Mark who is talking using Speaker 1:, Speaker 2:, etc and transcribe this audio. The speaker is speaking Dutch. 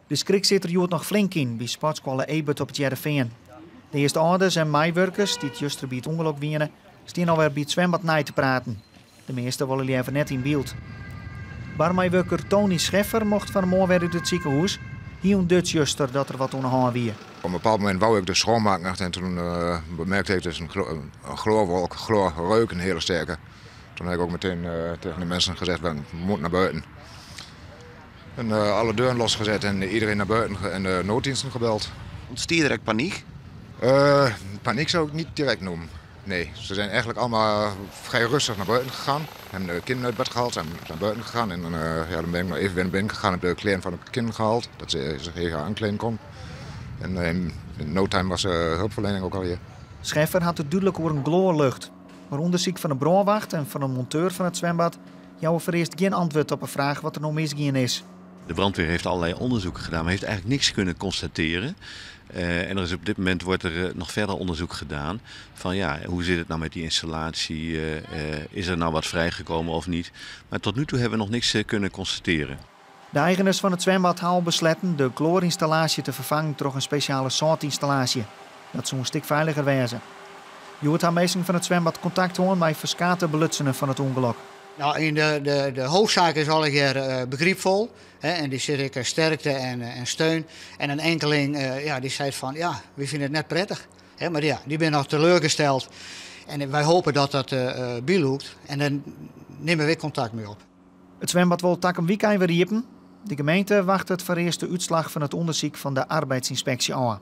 Speaker 1: De schrik zit er joert nog flink in bij sportschool Ebert op het Jereveen. De eerste ouders en meewerkers die het juist bij het ongeluk wienen, staan alweer bij het zwembad na te praten. De meesten willen liever net in beeld. Barmeewerker Tony Scheffer mocht vanmorgen weer uit het ziekenhuis. Hier ontdekt juster dat er wat aan de hand was.
Speaker 2: Op een bepaald moment wou ik de schoonmaken en toen bemerkte ik dus een chloorwolk, chloorreuk, een hele sterke. Toen heb ik ook meteen tegen de mensen gezegd, we moeten naar buiten. En alle deuren losgezet en iedereen naar buiten en de nooddiensten gebeld.
Speaker 3: Ontstier je direct paniek?
Speaker 2: Paniek zou ik niet direct noemen. Nee, ze zijn eigenlijk allemaal vrij rustig naar buiten gegaan. Hebben de kinderen uit bed gehaald, zijn naar buiten gegaan. En dan ben ik nog even weer naar binnen gegaan en heb de kleren van de kinderen gehaald. Dat ze zich even aankleden kon. En in no time was hulpverlening ook al hier.
Speaker 1: Scheffer had het duidelijk over een gloorlucht. Maar onderzoek van de brandwacht en van een monteur van het zwembad jouw voor eerst geen antwoord op een vraag wat er nou misgegaan is.
Speaker 4: De brandweer heeft allerlei onderzoeken gedaan, maar heeft eigenlijk niks kunnen constateren. En er is op dit moment wordt er nog verder onderzoek gedaan van ja, hoe zit het nou met die installatie? Is er nou wat vrijgekomen of niet? Maar tot nu toe hebben we nog niks kunnen constateren.
Speaker 1: De eigenaars van het zwembad hebben besloten de chloorinstallatie te vervangen door een speciale soortinstallatie. Dat zou een stuk veiliger wezen. Je hoort aanwezig van het zwembad contact houden met verschillende belutsenen van het ongeluk.
Speaker 5: Nou, de hoofdzaak is al hier begripvol. Hè, en die zit ik sterkte en steun. En een enkeling die zei van ja, we vinden het net prettig. Hè, maar ja, die ben nog teleurgesteld. En wij hopen dat dat bijloopt. En dan nemen we contact mee op.
Speaker 1: Het zwembad wil tak een weekend weer riepen. De gemeente wacht het voor eerst de uitslag van het onderzoek van de arbeidsinspectie aan.